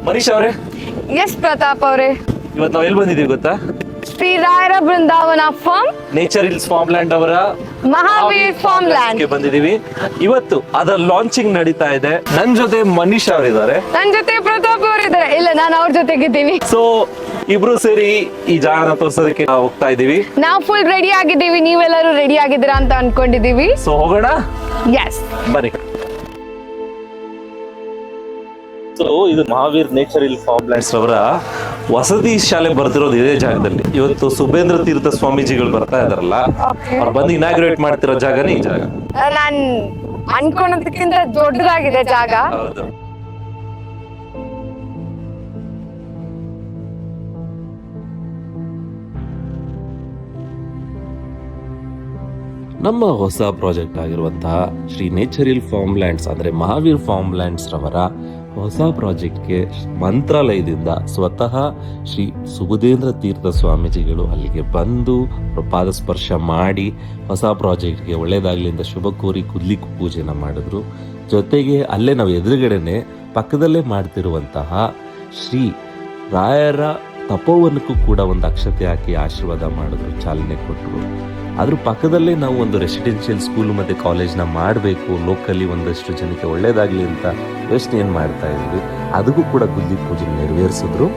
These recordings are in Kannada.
ಮನೀಶ್ ಅವರೇ, ಎಸ್ ಪ್ರತಾಪ್ ಅವರೇ, ಇವತ್ತು ನಾವು ಎಲ್ಲಿ ಬಂದಿದ್ದೀವಿ ಗೊತ್ತಾ? ಶ್ರೀ ರಾಯರ Brindavana farm, nature hills farm land ಅವರ ಮಹಾವೀರ್ ಫಾರ್ಮ್ ಲ್ಯಾಂಡ್ ಗೆ ಬಂದಿದ್ದೀವಿ. ಇವತ್ತು ಅದರ ಲಾಂಚಿಂಗ್ ನಡೀತಾ ಇದೆ. ನನ್ ಜೊತೆ ಮನೀಶ್ ಅವರಿದ್ದಾರೆ, ನನ್ನ ಜೊತೆ ಪ್ರತಾಪ್ ಅವರಿದ್ದಾರೆ. ಇಲ್ಲ, ನಾನು ಅವ್ರ ಜೊತೆಗಿದ್ದೀನಿ. ಸೊ ಇಬ್ರು ಸೇರಿ ಈ ಜಾಗನ ತೋರ್ಸೋದಕ್ಕೆ ನಾವು ಹೋಗ್ತಾ ಇದೀವಿ. ನಾವು ಫುಲ್ ರೆಡಿ ಆಗಿದ್ದೀವಿ, ನೀವೆಲ್ಲರೂ ರೆಡಿ ಆಗಿದ್ದೀರಾ ಅಂತ ಅನ್ಕೊಂಡಿದೀವಿ. ಸೊ ಹೋಗೋಣ, ಎಸ್ ಬನ್ನಿ. ಸೊ ಇದು Mahaveer nature hill farm lands ಅವರ ವಸತಿ ಶಾಲೆ ಬರ್ತಿರೋದು ಇದೇ ಜಾಗದಲ್ಲಿ. ಇವತ್ತು ಸುಬೇಂದ್ರ ತೀರ್ಥ ಸ್ವಾಮೀಜಿಗಳು ಬರ್ತಾ ಇದಾರಲ್ಲ, ಅವ್ರು ಬಂದು ಇನಾಗ್ರೇಟ್ ಮಾಡ್ತಿರೋ ಜಾಗನೇ ಈ ಜಾಗ. ನಾನ್ ಅನ್ಕೊಂಡದಕ್ಕಿಂತ ದೊಡ್ಡದಾಗಿದೆ ಜಾಗ. ಹೌದು. ನಮ್ಮ ಹೊಸ ಪ್ರಾಜೆಕ್ಟ್ ಆಗಿರುವಂತಹ Shri nature hill farm lands ಅಂದ್ರೆ ಮಹಾವೀರ್ ಫಾರ್ಮ್ ಲ್ಯಾಂಡ್ಸ್ ರವರ ಹೊಸ ಪ್ರಾಜೆಕ್ಟ್ಗೆ ಮಂತ್ರಾಲಯದಿಂದ ಸ್ವತಃ ಶ್ರೀ ಸುಬುಧೇಂದ್ರ ತೀರ್ಥ ಸ್ವಾಮೀಜಿಗಳು ಅಲ್ಲಿಗೆ ಬಂದು ಪಾದ ಸ್ಪರ್ಶ ಮಾಡಿ ಹೊಸ ಪ್ರಾಜೆಕ್ಟ್ಗೆ ಒಳ್ಳೇದಾಗ್ಲಿ ಅಂತ ಶುಭ ಕೋರಿ ಕುದ್ಲಿಕ್ಕೆ ಪೂಜೆನ ಮಾಡಿದ್ರು. ಜೊತೆಗೆ ಅಲ್ಲೇ ನಾವು ಎದುರುಗಡೆನೆ ಪಕ್ಕದಲ್ಲೇ ಮಾಡ್ತಿರುವಂತಹ ಶ್ರೀ ರಾಯರ ತಪೋವನಕ್ಕೂ ಕೂಡ ಒಂದು ಅಕ್ಷತೆ ಹಾಕಿ ಆಶೀರ್ವಾದ ಮಾಡಿದ್ರು, ಚಾಲನೆ ಕೊಟ್ಟರು. ಅದ್ರ ಪಕ್ಕದಲ್ಲೇ ನಾವು ಒಂದು ರೆಸಿಡೆನ್ಷಿಯಲ್ ಸ್ಕೂಲ್ ಮತ್ತೆ ಕಾಲೇಜ್ನ ಮಾಡಬೇಕು, ಲೋಕಲಿ ಒಂದಷ್ಟು ಜನಕ್ಕೆ ಒಳ್ಳೇದಾಗ್ಲಿ ಅಂತ ಯೋಚನೆ ಮಾಡ್ತಾ ಇದ್ವಿ. ಅದಕ್ಕೂ ಕೂಡ ಗುದ್ಲಿ ಪೂಜೆ ನೆರವೇರಿಸಿದ್ರು.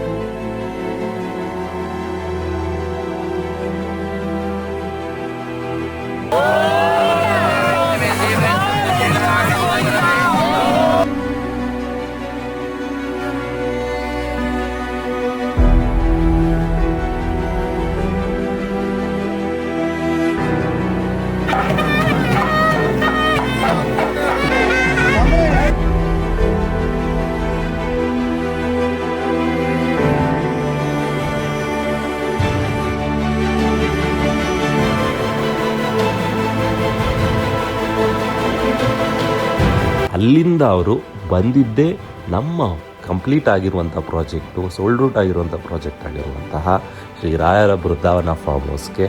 ಅಲ್ಲಿಂದ ಅವರು ಬಂದಿದ್ದೇ ನಮ್ಮ ಕಂಪ್ಲೀಟ್ ಆಗಿರುವಂಥ ಪ್ರಾಜೆಕ್ಟು, ಸೋಲ್ಡ್ ಔಟ್ ಆಗಿರುವಂಥ ಪ್ರಾಜೆಕ್ಟ್ ಆಗಿರುವಂತಹ ಶ್ರೀ ರಾಯರ ಬೃಂದಾವನ ಫಾರ್ಮ್ ಹೌಸ್ಗೆ.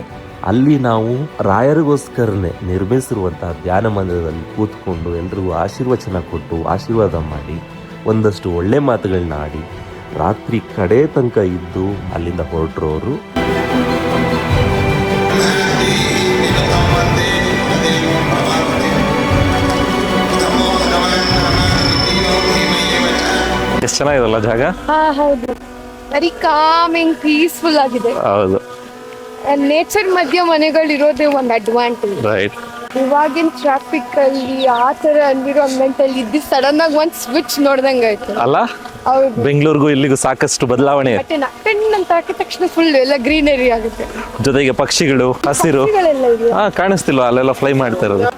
ಅಲ್ಲಿ ನಾವು ರಾಯರಿಗೋಸ್ಕರನೇ ನಿರ್ಮಿಸಿರುವಂತಹ ಧ್ಯಾನ ಮಂದಿರದಲ್ಲಿ ಕೂತ್ಕೊಂಡು ಎಲ್ರಿಗೂ ಆಶೀರ್ವಚನ ಕೊಟ್ಟು ಆಶೀರ್ವಾದ ಮಾಡಿ ಒಂದಷ್ಟು ಒಳ್ಳೆ ಮಾತುಗಳನ್ನ ಆಡಿ ರಾತ್ರಿ ಕಡೆ ತನಕ ಇದ್ದು ಅಲ್ಲಿಂದ ಹೊರಟ್ರೋರು. ಎಷ್ಟು ಚೆನ್ನಾಗಿದಲ್ಲ ಜಾಗ. ಹೌದು, ವೆರಿ ಕಾಮಿಂಗ್, ಪೀಸ್ಫುಲ್ ಆಗಿದೆ. ಹೌದು, ನೇಚರ್ ಮಧ್ಯ ಮನೆಗಳಿರೋದೇ ಒಂದು ಅಡ್ವಾಂಟೇಜ್. ರೈಟ್. ಇವಾಗಿನ ಟ್ರಾಫಿಕ್ ಅಲ್ಲಿ ಆ ತರ ಎನ್ವಿರಾನ್ಮೆಂಟ್ ಅಲ್ಲಿ ಇದ್ದು ಸಡನ್ ಆಗಿ ಒಂದ್ ಸ್ವಿಚ್ ನೋಡ್ದಂಗ ಆಯ್ತು ಅಲ್ಲ. ಹೌದು, ಬೆಂಗಳೂರಿಗೂ ಇಲ್ಲಿಗೂ ಸಾಕಷ್ಟು ಬದಲಾವಣೆ. ಅಂತ ಹಾಕಿದ ತಕ್ಷಣ ಫುಲ್ ಎಲ್ಲ ಗ್ರೀನರಿ ಆಗುತ್ತೆ. ಜೊತೆಗೆ ಪಕ್ಷಿಗಳು, ಹಸಿರು ಕಾಣಿಸ್ತಿಲ್ವಾ ಅಲ್ಲೆಲ್ಲ ಫ್ಲೈ ಮಾಡ್ತಾ ಇರೋದು.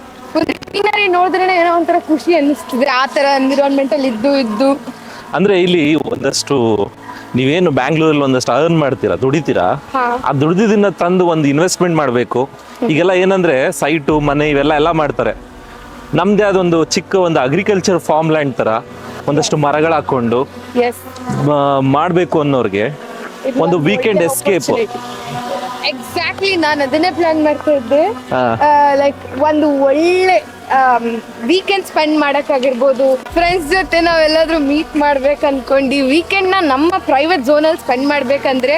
ಗ್ರೀನರಿ ನೋಡಿದ್ರೆ ಏನೋ ಒಂಥರ ಖುಷಿ ಅನ್ನಿಸ್ತಿದೆ ಆ ತರ ಎನ್ವಿರಾನ್ಮೆಂಟ್ ಅಲ್ಲಿ ಇದ್ದು. ಅಂದ್ರೆ ಇಲ್ಲಿ ಒಂದಷ್ಟು ನೀವೇನು ಬ್ಯಾಂಗ್ಳೂರಲ್ಲಿ ಒಂದಷ್ಟು ಅರ್ನ್ ಮಾಡ್ತೀರಾ, ದುಡಿತೀರಾ, ಆ ದುಡಿದಿದ್ದನ್ನ ತಂದು ಒಂದು ಇನ್ವೆಸ್ಟ್ಮೆಂಟ್ ಮಾಡಬೇಕು. ಈಗೆಲ್ಲ ಏನಂದ್ರೆ ಸೈಟು ಮನೆ ಇವೆಲ್ಲ ಮಾಡ್ತಾರೆ. ನಮ್ದೇ ಅದೊಂದು ಚಿಕ್ಕ ಒಂದು ಅಗ್ರಿಕಲ್ಚರ್ ಫಾರ್ಮ್ ಲ್ಯಾಂಡ್ ತರ ಒಂದಷ್ಟು ಮರಗಳು ಹಾಕೊಂಡು ಮಾಡ್ಬೇಕು ಅನ್ನೋರ್ಗೆ ಒಂದು ವೀಕೆಂಡ್ ಎಸ್ಕೇಪ್. ಎಕ್ಸಾಕ್ಟ್ಲಿ, ನಾನು ಅದನ್ನೇ ಪ್ಲಾನ್ ಮಾಡ್ತಾ ಇದ್ದೆ. ಲೈಕ್ ಒಂದು ಒಳ್ಳೆ ವೀಕೆಂಡ್ ಸ್ಪೆಂಡ್ ಮಾಡಕ್ ಆಗಿರ್ಬೋದು, ಫ್ರೆಂಡ್ಸ್ ಜೊತೆ ನಾವೆಲ್ಲಾದ್ರೂ ಮೀಟ್ ಮಾಡ್ಬೇಕು ಅನ್ಕೊಂಡು ವೀಕೆಂಡ್ ನ ನಮ್ಮ ಪ್ರೈವೇಟ್ ಝೋನ್ ಅಲ್ಲಿ ಸ್ಪೆಂಡ್ ಮಾಡ್ಬೇಕಂದ್ರೆ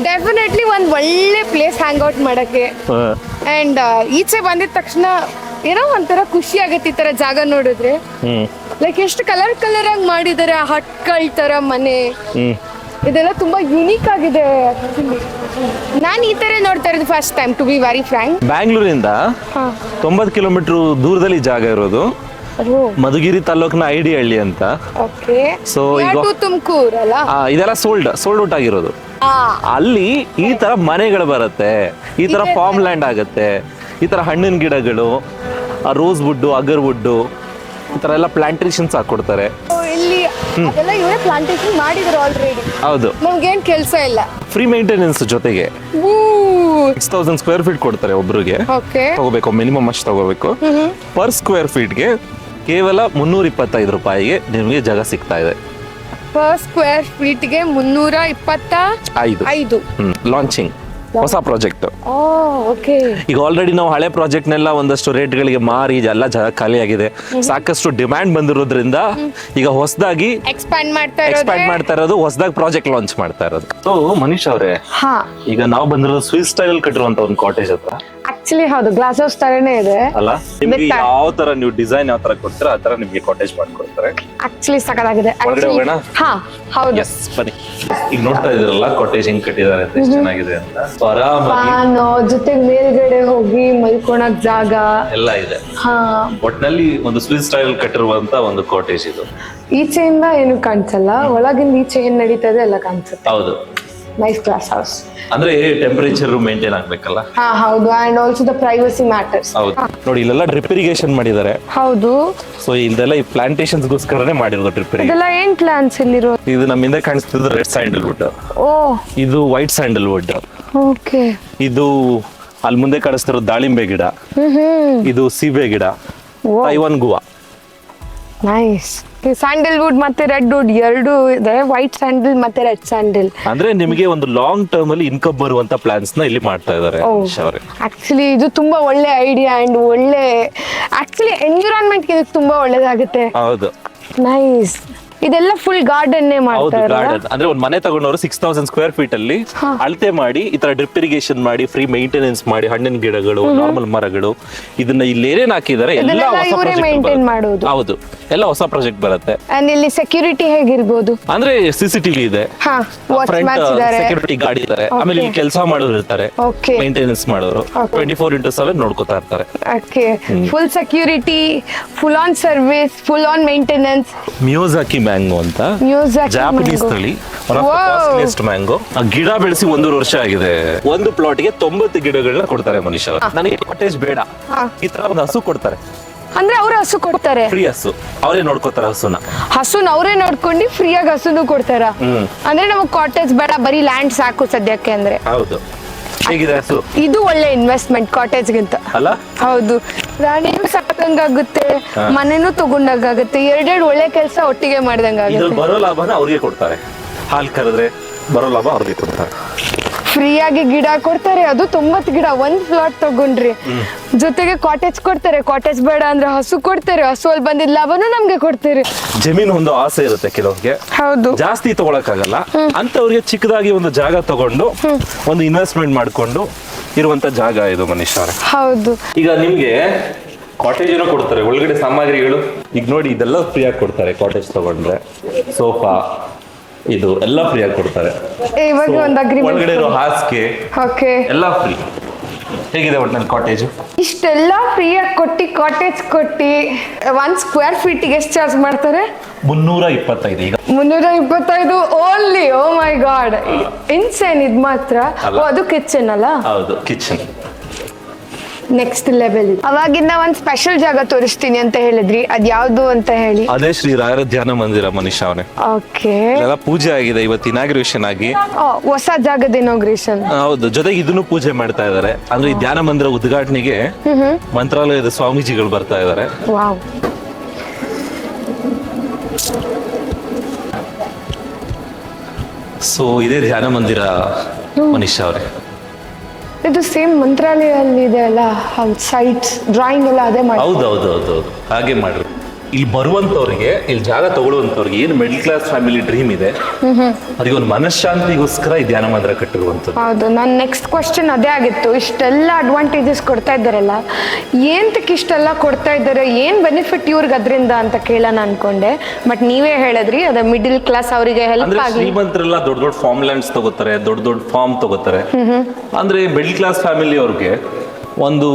ಡೆಫಿನೆಟ್ಲಿ ಒಂದ್ ಒಳ್ಳೆ ಪ್ಲೇಸ್ ಹ್ಯಾಂಗ್ ಔಟ್ ಮಾಡಕ್ಕೆ. ಅಂಡ್ ಈಚೆ ಬಂದಿದ ತಕ್ಷಣ ಏನೋ ಒಂಥರ ಖುಷಿ ಆಗತ್ತೆ ಈ ತರ ಜಾಗ ನೋಡಿದ್ರೆ. ಲೈಕ್ ಎಷ್ಟು ಕಲರ್ ಆಗಿ ಮಾಡಿದ್ದಾರೆ, ಹಟ್ಗಳ ತರ ಮನೆ, ಇದೆಲ್ಲ ತುಂಬಾ ಯುನೀಕ್ ಆಗಿದೆ. ನಾನು ಈ ತರ ನೋಡ್ತಾ ಇರೋದು first time, to be very frank. ಬ್ಯಾಂಗ್ಳೂರಿಂದ 90 ಕಿಲೋಮೀಟರ್ ದೂರದಲ್ಲಿ ಜಾಗ ಇರೋದು, ಮಧುಗಿರಿ ತಾಲೂಕಿನ ಐಡಿ ಹಳ್ಳಿ ಅಂತ. ಸೊ ಈಗ ತುಮಕೂರು ಅಲ್ಲ, ಇದೆಲ್ಲ ಸೋಲ್ಡ್ ಔಟ್ ಆಗಿರೋದು. ಅಲ್ಲಿ ಈ ತರ ಮನೆಗಳು ಬರುತ್ತೆ, ಈ ತರ ಫಾರ್ಮ್ ಲ್ಯಾಂಡ್ ಆಗುತ್ತೆ, ಈ ತರ ಹಣ್ಣಿನ ಗಿಡಗಳು, ರೋಸ್ ವುಡ್, ಅಗರ್ ವುಡ್, ಈ ತರ ಎಲ್ಲ ಪ್ಲಾಂಟೇಶನ್ಸ್ ಹಾಕೊಡ್ತಾರೆ. ಇಲ್ಲಿ ಅದೆಲ್ಲ ಇವರೇ ಪ್ಲಾಂಟೇಶನ್ ಮಾಡಿದ್ರು ಆಲ್ರೆಡಿ. ಹೌದು, ನಮ್ಗೇನ್ ಕೆಲಸ ಇಲ್ಲ, ಫ್ರೀ ಮೇಂಟೆನೆನ್ಸ್. ಜೊತೆಗೆ 6000 ಸ್ಕ್ವೇರ್ ಫೀಟ್ ಕೊಡ್ತಾರೆ ಒಬ್ರಿಗೆ. ತಗೋಬೇಕು, ಮಿನಿಮಮ್ ಅಷ್ಟು ತಗೋಬೇಕು. ಪರ್ ಸ್ಕ್ವೇರ್ ಫೀಟ್ಗೆ ಕೇವಲ 325 ರೂಪಾಯಿಗೆ ನಿಮಗೆ ಜಾಗ ಸಿಗ್ತಾ ಇದೆ. ಪರ್ ಸ್ಕ್ವೇರ್ ಫೀಟ್ಗೆ 325 ಲಾಂಚಿಂಗ್. ಹೊಸ ಪ್ರಾಜೆಕ್ಟ್. ಓಕೆ. ಈಗ ಆಲ್ರೆಡಿ ನಾವು ಹಳೆ ಪ್ರಾಜೆಕ್ಟ್ನೆಲ್ಲ ಒಂದಷ್ಟು ರೇಟ್ಗಳಿಗೆ ಮಾರಿ ಎಲ್ಲ ಜಾಗ ಖಾಲಿ ಆಗಿದೆ, ಸಾಕಷ್ಟು ಡಿಮ್ಯಾಂಡ್ ಬಂದಿರೋದ್ರಿಂದ ಈಗ ಹೊಸದಾಗಿ ಎಕ್ಸ್ಪ್ಯಾಂಡ್ ಮಾಡ್ತಾ ಇರೋದು, ಹೊಸದಾಗಿ ಪ್ರಾಜೆಕ್ಟ್ ಲಾಂಚ್ ಮಾಡ್ತಾ ಇರೋದು. ಸೊ ಮನೀಶ್ ಅವರೇ, ಹಾ, ಈಗ ನಾವು ಬಂದಿರೋದು ಸ್ವಿಸ್ ಸ್ಟೈಲ್ ಕಟ್ಟಿರುವಂತ ಒಂದು ಕಾಟೇಜ್ ಹತ್ರ ಆಕ್ಚುಲಿ ಹೌದು, ಗ್ಲಾಸ್ ಹೌಸ್ ತರನೇ ಇದೆ ಅಲ್ಲ. ನಿಮ್ಗೆ ಯಾವ ತರ ನೀವು ಡಿಸೈನ್ ಯಾವ ತರ ಕೊಡ್ತೀರಾ ಆ ತರ ನಿಮ್ಗೆ ಕಾಟೇಜ್ ಮಾಡ್ಕೊಡ್ತಾರೆ. ಆಕ್ಚುಲಿ ಸಕಲಾಗಿದೆ. ಒಳಗಡೆ ಹೋಗೋಣ? ಹಾ ಹೌದು. ಎಸ್ ಬನ್ನಿ. ಈಗ ನೋಡ್ತಾ ಇದ್ರಲ್ಲ ಕಾಟೇಜ್ ಹೆಂಗ್ ಕಟ್ಟಿದ್ದಾರೆ ಅಂತ, ಎಷ್ಟು ಚೆನ್ನಾಗಿದೆ ಅಂತ. So, ಆರಾಮಾಗಿ ಫ್ಯಾನ್ ಜೊತೆಗೆ ಮೇಲ್ಗಡೆ ಹೋಗಿ ಮಲ್ಕೊಳಕ್ ಜಾಗ ಎಲ್ಲ ಇದೆ. ಹಾ, ಒಟ್ನಲ್ಲಿ ಒಂದು ಸ್ವಿಸ್ ಸ್ಟೈಲ್ ಕಟ್ಟಿರುವಂತ ಒಂದು ಕಾಟೇಜ್ ಇದು. ಈಚೆಯಿಂದ ಏನು ಕಾಣಿಸಲ್ಲ, ಒಳಗಿಂದ ಈಚೆ ಏನ್ ನಡೀತದೆ ಎಲ್ಲ ಕಾಣಿಸುತ್ತೆ. ಹೌದು, ನೈಸ್ ಗ್ಲಾಸ್ ಹೌಸ್. ಅಂದ್ರೆ ಟೆಂಪರೇಚರ್ ಮೇಂಟೈನ್ ಆಗ್ಬೇಕಲ್ಲ. ಹಾ ಹೌದು, and also the privacy matters. ಹೌದು, ನೋಡಿ ಇಲ್ಲೆಲ್ಲ ಡ್ರಿಪ್ ಇರಿಗೇಷನ್ ಮಾಡಿದ್ದಾರೆ. ಹೌದು. ಸೊ ಇದೆಲ್ಲ ಈ ಪ್ಲಾಂಟೇಶನ್ಸ್ ಗೋಸ್ಕರನೇ ಮಾಡಿರೋದು ಡ್ರಿಪ್ ಇರಿಗೇಷನ್. ಇದೆಲ್ಲ ಏನ್ ಪ್ಲಾನ್ಸ್ ಇಲ್ಲಿರೋ? ಇದು ನಮ್ಮ ಹಿಂದೆ ಕಾಣಿಸ್ತಿದ್ದು ರೆಡ್ ಸ್ಯಾಂಡಲ್ವುಡ್, ಓ ಇದು ವೈಟ್ ಸ್ಯಾಂಡಲ್ವುಡ್, ಓಕೆ. ಇದು ಅಲ್ಲಿ ಮುಂದೆ ಕಾಣಿಸ್ತಿರೋ ದಾಳಿಂಬೆ ಗಿಡ, ಇದು ಸೀಬೆ ಗಿಡ, ತೈವಾನ್ ಗುವಾ. ನೈಸ್. ಸ್ಯಾಂಡಲ್ವುಡ್ ಮತ್ತೆ ರೆಡ್ ವುಡ್ ಎರಡು ಇದೆ, ವೈಟ್ ಸ್ಯಾಂಡಲ್ ಮತ್ತೆ ರೆಡ್ ಸ್ಯಾಂಡಲ್. ಅಂದ್ರೆ ನಿಮಗೆ ಒಂದು ಲಾಂಗ್ ಟರ್ಮ್ ಅಲ್ಲಿ ಇನ್ಕಮ್ ಬರುವಂತ ಪ್ಲಾನ್ಸ್ ನ ಇಲ್ಲಿ ಮಾಡ್ತಾ ಇದ್ದಾರೆ. ಆಕ್ಚುಲಿ ಇದು ತುಂಬಾ ಒಳ್ಳೆ ಐಡಿಯಾ ಅಂಡ್ ಒಳ್ಳೆ, ಆಕ್ಚುಲಿ ಎನ್ವಿರಾನ್ಮೆಂಟ್ ಗೆ ತುಂಬಾ ಒಳ್ಳೇದಾಗುತ್ತೆ. ಹೌದು, ನೈಸ್. ಇದೆಲ್ಲ ಫುಲ್ ಗಾರ್ಡನ್ ಮಾಡ್ತಾರೆ. ಗಾರ್ಡನ್ ಅಂದ್ರೆ ಒಂದು ಮನೆ ತಗೊಂಡವರು 6000 ಸ್ಕ್ವೇರ್ ಫೀಟ್ ಅಲ್ಲಿ ಅಳತೆ ಮಾಡಿ ಈ ತರ ಡ್ರಿಪ್ ಇರಿಗೇಷನ್ ಮಾಡಿ ಫ್ರೀ ಮೇಂಟೆನೆನ್ಸ್ ಮಾಡಿ ಹಣ್ಣಿನ ಗಿಡಗಳು, ನಾರ್ಮಲ್ ಮರಗಳು, ಇದನ್ನ ಇಲ್ಲಿ ಏನೇನ್ ಹಾಕಿದ್ದಾರೆ ಎಲ್ಲ ಹೊಸ ಮೇಂಟೈನ್ ಮಾಡೋದು. ಹೌದು, ಎಲ್ಲ ಹೊಸ ಪ್ರಾಜೆಕ್ಟ್ ಬರುತ್ತೆ. ಅಂಡ್ ಇಲ್ಲಿ ಸೆಕ್ಯೂರಿಟಿ ಹೇಗಿರ್ಬೋದು ಅಂದ್ರೆ CCTV ಇದೆ, ಸೆಕ್ಯೂರಿಟಿ ಗಾರ್ಡ್ ಇದ್ದಾರೆ, ಆಮೇಲೆ ಇಲ್ಲಿ ಕೆಲಸ ಮಾಡೋರು ಇರ್ತಾರೆ, ಮೇಂಟೆನೆನ್ಸ್ ಮಾಡೋರು 24/7 ನೋಡ್ಕೋತಾ ಇರ್ತಾರೆ. Okay, full security, full on service, full on maintenance. Miyazaki mango ಅಂತ ಜಾಪನೀಸ್ ತಳಿ, ಮ್ಯಾಂಗೋ. ಗಿಡ ಬೆಳೆಸಿ 1.5 ವರ್ಷ ಆಗಿದೆ. ಒಂದು ಪ್ಲಾಟ್ಗೆ 90 ಗಿಡಗಳನ್ನ ಕೊಡ್ತಾರೆ ಮನುಷ್ಯ. ನನಗೆ ಕಾಟೇಜ್ ಬೇಡ, ಈ ತರ ಒಂದು ಹಸು ಕೊಡ್ತಾರೆ. ಅಂದ್ರೆ ಅವ್ರ ಹಸು ಕೊಡ್ತಾರೆ, ಫ್ರೀ ಹಸು, ಅವರೇ ನೋಡ್ಕೋತಾರೆ ಹಸುನ ಅವರೇ ನೋಡ್ಕೊಂಡು ಫ್ರೀಯಾಗಿ ಹಸುನು ಕೊಡ್ತಾರ. ಅಂದ್ರೆ ನಮಗ್ ಕಾಟೇಜ್ ಬೇಡ, ಬರೀ ಲ್ಯಾಂಡ್ ಸಾಕು ಸದ್ಯಕ್ಕೆ ಅಂದ್ರೆ. ಹೌದು. ಹೇಗಿದೆ ಹಸು? ಇದು ಒಳ್ಳೆ ಇನ್ವೆಸ್ಟ್ಮೆಂಟ್ ಕಾಟೇಜ್ ಗಿಂತ ಅಲ್ಲ? ಹೌದು, ಪ್ರಾಣಿನೂ ಸಾಕಂಗಾಗುತ್ತೆ, ಮನೆನೂ ತಗೊಂಡಾಗುತ್ತೆ, ಎರಡೆರಡು ಒಳ್ಳೆ ಕೆಲಸ ಒಟ್ಟಿಗೆ ಮಾಡ್ದಂಗಾಗುತ್ತೆ. ಬರೋ ಲಾಭನ ಅವ್ರಿಗೆ ಕೊಡ್ತಾರೆ, ಹಾಲ್ ಕರೆದ್ರೆ ಬರೋ ಲಾಭ ಅವ್ರಿಗೆ ಕೊಡ್ತಾರೆ. ಫ್ರೀಯಾಗಿ ಗಿಡ ಕೊಡ್ತಾರೆ, ಅದು 90 ಗಿಡ ಒಂದ್ ಪ್ಲಾಟ್ ತಗೊಂಡ್ರಿ. ಜೊತೆಗೆ ಕಾಟೇಜ್ ಕೊಡ್ತಾರೆ, ಕಾಟೇಜ್ ಬೇಡ ಅಂದ್ರೆ ಹಸು ಕೊಡ್ತಾರೆ, ಹಸು ಅಲ್ಲಿ ಬಂದಿದ್ ಲಾಭನೂ ನಮ್ಗೆ ಕೊಡ್ತಾರೆ. ಜಮೀನು ಒಂದು ಆಸೆ ಇರುತ್ತೆ ಕೆಲವ್ರಿಗೆ, ಹೌದು, ಜಾಸ್ತಿ ತಗೊಳಕ್ಕಾಗಲ್ಲ ಅಂತವ್ರಿಗೆ ಚಿಕ್ಕದಾಗಿ ಒಂದು ಜಾಗ ತಗೊಂಡು ಒಂದು ಇನ್ವೆಸ್ಟ್ಮೆಂಟ್ ಮಾಡ್ಕೊಂಡು ಇರುವಂತ ಜಾಗ ಇದು ಮನುಷ್ಯ. ಹೌದು. ಈಗ ನಿಮ್ಗೆ ಕಾಟೇಜ್ ಏನೋ ಕೊಡ್ತಾರೆ, ಒಳಗಡೆ ಸಾಮಗ್ರಿಗಳು ಈಗ ನೋಡಿ ಇದೆಲ್ಲ ಫ್ರೀ ಆಗಿ ಕೊಡ್ತಾರೆ. ಕಾಟೇಜ್ ತಗೊಂಡ್ರೆ ಸೋಫಾ ಇದು ಎಲ್ಲ ಫ್ರೀ ಆಗಿ ಕೊಡ್ತಾರೆ. ಇವಾಗ ಒಂದು ಅಗ್ರಿಮೆಂಟ್, ಒಳಗಡೆ ಇರೋ ಹಾಸಿಗೆ ಎಲ್ಲ ಫ್ರೀ. ಹೇಗಿದೆ ಒಟ್ಟಿನಲ್ಲಿ ಕಾಟೇಜ್? ಇಷ್ಟೆಲ್ಲ ಫ್ರೀ ಆಗಿ ಕೊಟ್ಟಿ ಕಾಟೇಜ್ ಕೊಟ್ಟಿ 1 ಸ್ಕ್ವೇರ್ ಫೀಟ್ಗೆ ಎಷ್ಟು ಚಾರ್ಜ್ ಮಾಡ್ತಾರೆ? 325. ಈಗ 325 ಓನ್ಲಿ. ಓ ಮೈ ಗಾಡ್, ಇನ್ಸೇನ್. ಇದು ಮಾತ್ರ ಅದು ಕಿಚನ್ ಅಲ್ಲ? ಹೌದು, ಕಿಚನ್ ನೆಕ್ಸ್ಟ್ ಲೆವೆಲ್. ಅವಾಗಿಂದ ಒಂದ್ ಸ್ಪೆಷಲ್ ಜಾಗ ತೋರಿಸ್ತೀನಿ ಅಂತ ಹೇಳಿದ್ರಿ, ಅದ್ ಯಾವ್ದು ಅಂತ ಹೇಳಿ? ಅದೇ ಶ್ರೀ ರಾಯರ ಧ್ಯಾನ ಮಂದಿರ ಮನುಷ್ಯ ಅವನೇ. ಓಕೆ, ಪೂಜೆ ಆಗಿದೆ ಇವತ್ತು, ಇನಾಗ್ರೇಷನ್ ಆಗಿ ಹೊಸ ಜಾಗದ ಇನಾಗ್ರೇಷನ್. ಹೌದು, ಜೊತೆಗೆ ಇದನ್ನು ಪೂಜೆ ಮಾಡ್ತಾ ಇದಾರೆ. ಅಂದ್ರೆ ಈ ಧ್ಯಾನ ಮಂದಿರ ಉದ್ಘಾಟನೆಗೆ ಮಂತ್ರಾಲಯದ ಸ್ವಾಮೀಜಿಗಳು ಬರ್ತಾ ಇದಾರೆ. ವಾವ್. ಸೊ ಇದೇ ಧ್ಯಾನ ಮಂದಿರ ಮನುಷ್ಯ ಅವರೇ. ಇದು ಸೇಮ್ ಮಂತ್ರಾಲಯಲ್ಲಿ ಇದೆ ಅಲ್ಲ, ಸೈಟ್ಸ್ ಡ್ರಾಯಿಂಗ್ ಎಲ್ಲ ಅದೇ ಮಾಡಿ. ಹೌದು, ಹಾಗೆ ಮಾಡ್ರಿ. ಇಲ್ಲಿ ಬರುವಂತವ್ರಿಗೆ, ಇಲ್ಲಿ ಜಾಗ ತಗೊಳ್ಳುವಂತವ್ರಿಗೆ ಏನು ಮಿಡ್ಲ್ ಕ್ಲಾಸ್ ಫ್ಯಾಮಿಲಿ ಡ್ರೀಮ್ ಇದೆ, ಅದಕ್ಕೆ ಒಂದು ಮನಃಶಾಂತಿಗೋಸ್ಕರ ಈ ಧ್ಯಾನ ಮಂದಿರ ಕಟ್ಟಿರುವಂಥದ್ದು. ಹೌದು, ನನ್ನ ನೆಕ್ಸ್ಟ್ ಕ್ವಶನ್ ಅದೇ ಆಗಿತ್ತು. ಇಷ್ಟೆಲ್ಲ ಅಡ್ವಾಂಟೇಜಸ್ ಕೊಡ್ತಾ ಇದ್ದಾರಲ್ಲ, ಏಂತಕ್ಕೆ ಇಷ್ಟೆಲ್ಲ ಕೊಡ್ತಾ ಇದ್ದಾರೆ, ಏನ್ ಬೆನಿಫಿಟ್ ಇವ್ರಿಗೆ ಅದರಿಂದ ಅಂತ ಕೇಳೋಣ ಅನ್ಕೊಂಡೆ. ಬಟ್ ನೀವೇ ಹೇಳಿದ್ರಿ, ಅದ ಮಿಡಿಲ್ ಕ್ಲಾಸ್ ಅವರಿಗೆ ಹೆಲ್ಪ್ ಆಗಿ. ಶ್ರೀಮಂತರೆಲ್ಲ ದೊಡ್ಡ ಫಾರ್ಮ್ ಲ್ಯಾಂಡ್ಸ್ ತಗೋತಾರೆ, ದೊಡ್ಡ ಫಾರ್ಮ್ ತಗೋತಾರೆ. ಅಂದ್ರೆ ಮಿಡ್ಲ್ ಕ್ಲಾಸ್ ಫ್ಯಾಮಿಲಿ ಅವ್ರಿಗೆ ಒಂದು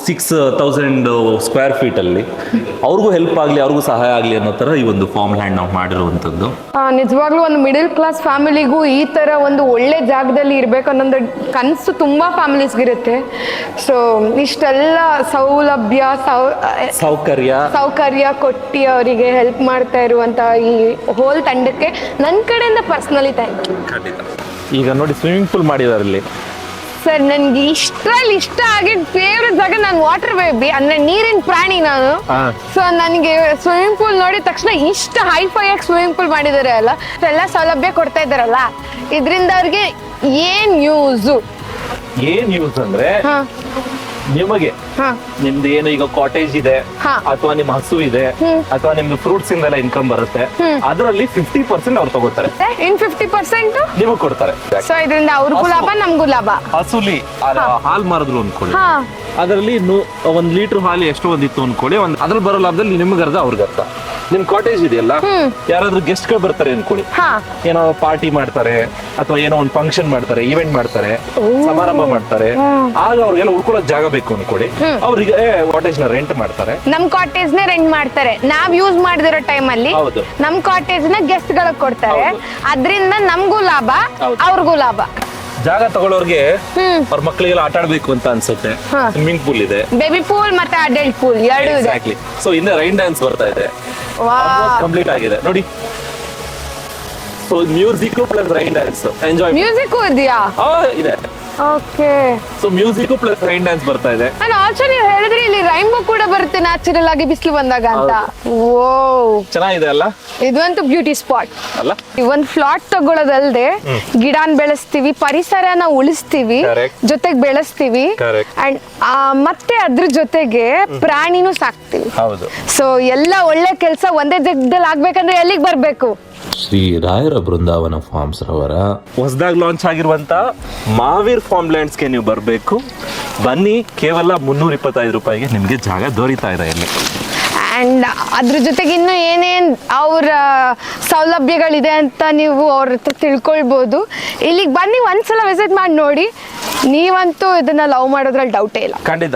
6000 ಸ್ಕ್ವೇರ್ ಫೀಟ್ ಅಲ್ಲಿ ಅವ್ರಿಗೂ ಹೆಲ್ಪ್ ಆಗ್ಲಿ, ಅವ್ರಿಗೂ ಸಹಾಯ ಆಗ್ಲಿ ಅನ್ನೋ ತರ ಈ ಒಂದು ಫಾರ್ಮ್ ಲ್ಯಾಂಡ್ ನಾವು ಮಾಡಿರುವಂತದ್ದು. ನಿಜವಾಗ್ಲೂ ಒಂದು ಮಿಡಲ್ ಕ್ಲಾಸ್ ಫ್ಯಾಮಿಲಿಗೂ ಈ ತರ ಒಂದು ಒಳ್ಳೆ ಜಾಗದಲ್ಲಿ ಇರ್ಬೇಕು ಅನ್ನೋದು ಕನಸು ತುಂಬಾ ಫ್ಯಾಮಿಲೀಸ್ಗಿರುತ್ತೆ. ಸೊ ಇಷ್ಟೆಲ್ಲ ಸೌಕರ್ಯ ಕೊಟ್ಟಿ ಅವರಿಗೆ ಹೆಲ್ಪ್ ಮಾಡ್ತಾ ಇರುವಂತ ಈ ಹೋಲ್ ತಂಡಕ್ಕೆ ನನ್ನ ಕಡೆಯಿಂದ ಪರ್ಸನಲಿ ಥ್ಯಾಂಕ್ ಯು. ಈಗ ನೋಡಿ ಸ್ವಿಮ್ಮಿಂಗ್ ಪೂಲ್ ಮಾಡಿದಾರೆ ಇಲ್ಲಿ. ಸರ್, ನನ್ಗೆ ಇಷ್ಟ ಆಗಿದ್ ಫೇವ್ರೆಟ್ ಜಾಗ, ನಾನು ವಾಟರ್ ಬೇಬಿ ಅಂದ್ರೆ ನೀರಿನ ಪ್ರಾಣಿ ನಾನು. ಸೊ ನನಗೆ ಸ್ವಿಮ್ಮಿಂಗ್ ಪೂಲ್ ನೋಡಿದ ತಕ್ಷಣ ಇಷ್ಟ ಹೈಫೈ ಆಗಿ ಸ್ವಿಮ್ಮಿಂಗ್ ಪೂಲ್ ಮಾಡಿದಾರೆ ಅಲ್ಲ, ಎಲ್ಲ ಸೌಲಭ್ಯ ಕೊಡ್ತಾ ಇದಾರಲ್ಲ, ಇದರಿಂದ ಅವ್ರಿಗೆ ಏನ್ ಯೂಸು? ಏನ್ ಯೂಸ್ ಅಂದ್ರೆ ಹಾ ನಿಮಗೆ ಹಾ ನಿಮ್ದು ಏನು ಈಗ ಕಾಟೇಜ್ ಇದೆ ಹಾ. ಅಥವಾ ನಿಮ್ಮ ಹಸು ಇದೆ ಅಥವಾ ನಿಮ್ದು ಫ್ರೂಟ್ಸ್ ಇಂದೆಲ್ಲ ಇನ್ಕಮ್ ಬರುತ್ತೆ, ಅದರಲ್ಲಿ 50% ಅವ್ರು ತಗೋತಾರೆ, ಇನ್ 50% ನಿಮಗ್ ಕೊಡ್ತಾರೆ. ಸೊ ಇದರಿಂದ ಅವ್ರಿಗೂ ಲಾಭ ನಮಗೂ ಲಾಭ. ಹಸುಲಿ ಹಾಲ್ ಮಾರಿದ್ರು ಅನ್ಕೊಳ್ಳಿ, ಹಾ ಅದರಲ್ಲಿ 1 ಲೀಟರ್ ಹಾಲು ಎಷ್ಟೋ ಒಂದಿತ್ತು ಅನ್ಕೊಳ್ಳಿ, ಅದ್ರಲ್ಲಿ ಬರೋ ಲಾಭದಲ್ಲಿ ನಿಮ್ಗೆ ಅರ್ಧ ಅವ್ರಿಗೆ ಅರ್ಧ. ನಿಮ್ ಕಾಟೇಜ್ ಇದೆಯಲ್ಲ, ಯಾರಾದ್ರೂ ಗೆಸ್ಟ್ ಗಳು ಬರ್ತಾರೆ ಅನ್ಕೊಳ್ಳಿ, ಹಾ ಏನೋ ಪಾರ್ಟಿ ಮಾಡ್ತಾರೆ ಅಥವಾ ಏನೋ ಒಂದು ಫಂಕ್ಷನ್ ಮಾಡ್ತಾರೆ, ಇವೆಂಟ್ ಮಾಡ್ತಾರೆ, ಸಮಾರಂಭ ಮಾಡ್ತಾರೆ, ಆಗ ಅವ್ರಿಗೆಲ್ಲ ಉಳ್ಕೊಳ್ಳೋ ಜಾಗ ಬೇಕು ಅನ್ಕೊಳ್ಳಿ, ಅವ್ರಿಗೆ ಕಾಟೇಜ್ ನ ರೆಂಟ್ ಮಾಡ್ತಾರೆ. ನಮ್ ಕಾಟೇಜ್ ನ ರೆಂಟ್ ಮಾಡ್ತಾರೆ, ನಾವ್ ಯೂಸ್ ಮಾಡಿದಿರೋ ಟೈಮ್ ಅಲ್ಲಿ ಹೌದು. ನಮ್ ಕಾಟೇಜ್ ನ ಗೆಸ್ಟ್ ಗಳಿಗೆ ಕೊಡ್ತಾರೆ, ಹೌದು. ಅದ್ರಿಂದ ನಮ್ಗೂ ಲಾಭ ಹೌದು. ಅವ್ರಿಗೂ ಲಾಭ. ಜಾಗ ತಗೊಳ್ಳೋರ್ಗೆ ಅವ್ರ ಮಕ್ಕಳಿಗೆಲ್ಲ ಆಟ ಆಡ್ಬೇಕು ಅಂತ ಅನ್ಸುತ್ತೆ, ಹಾ. ಸ್ವಿಮ್ಮಿಂಗ್ ಪೂಲ್ ಇದೆ, ಬೇಬಿ ಪೂಲ್ ಮತ್ತೆ ಅಡಲ್ಟ್ ಪೂಲ್ ಎರಡು ಇದೆ. ಎಕ್ಸಾಕ್ಟ್ಲಿ. ಸೊ ಇನ್ನ ರೈನ್ ಡ್ಯಾನ್ಸ್ ಬರ್ತಾ ಇದೆ, ವಾಹ್ ಕಂಪ್ಲೀಟ್ ಆಗಿದೆ ನೋಡಿ. So music plus rain dance enjoy music ಇದೆಯಾ? ಇದೆ. Okay. So music plus rain dance ಬರ್ತಾ ಇದೆ. ನಾನು ಆಲ್ಸೋ ನೀವು ಹೇಳಿದ್ರಿ ಇಲ್ಲಿ ರೈನ್ಬೋ ಕೂಡ ಬರುತ್ತೆ ನ್ಯಾಚುರಲ್ ಆಗಿ ಬಿಸಿಲು ಬಂದಾಗ ಅಂತ. ಓ ಚೆನ್ನಾಗಿದೆ ಅಲ್ಲ? ಇದಂತೂ ಬ್ಯೂಟಿ ಸ್ಪಾಟ್ ಅಲ್ಲ? ಒಂದ್ ಫ್ಲಾಟ್ ತಗೊಳ್ಳೋದಲ್ದೆ ಗಿಡಾನ್ ಬೆಳೆಸ್ತೀವಿ, ಪರಿಸರನ ಉಳಿಸ್ತೀವಿ, Correct. ಜೊತೆಗೆ ಬೆಳೆಸ್ತೀವಿ, Correct. ಅಂಡ್ ಮತ್ತೆ ಅದ್ರ ಜೊತೆಗೆ ಪ್ರಾಣಿನೂ ಸಾಕ್ತಿವಿ. ಹೌದು. ಸೊ ಎಲ್ಲ ಒಳ್ಳೆ ಕೆಲಸ ಒಂದೇ ಜಾಗದಲ್ಲಿ ಆಗ್ಬೇಕಂದ್ರೆ ಎಲ್ಲಿಗೆ ಬರ್ಬೇಕು? ಶ್ರೀ ರಾಯರ ಬೃಂದಾವನ ಫಾರ್ಮ್ಸ್ ರವರ ಹೊಸದಾಗಿ ಲಾಂಚ್ ಆಗಿರುವಂತ ಮಾವೀರ್ ಫಾರ್ಮ್ ಲ್ಯಾಂಡ್ಸ್ಗೆ ನೀವು ಬರಬೇಕು. ಬನ್ನಿ, ಕೇವಲ 325 ರೂಪಾಯಿಗೆ ನಿಮ್ಗೆ ಜಾಗ ದೊರೀತಾ ಇದೆ ಇಲ್ಲಿ. ಅಂಡ್ ಅದ್ರ ಜೊತೆಗೆ ಇನ್ನು ಏನೇನ್ ಅವ್ರ ಸೌಲಭ್ಯಗಳಿದೆ ಅಂತ ನೀವು ಅವ್ರ ಹತ್ರ ತಿಳ್ಕೊಳ್ಬೋದು. ಇಲ್ಲಿಗೆ ಬನ್ನಿ, ಒಂದ್ಸಲ ವಿಸಿಟ್ ಮಾಡಿ ನೋಡಿ, ನೀವಂತೂ ಇದನ್ನ ಲವ್ ಮಾಡೋದ್ರಲ್ಲಿ ಡೌಟೇ ಇಲ್ಲ. ಖಂಡಿತ.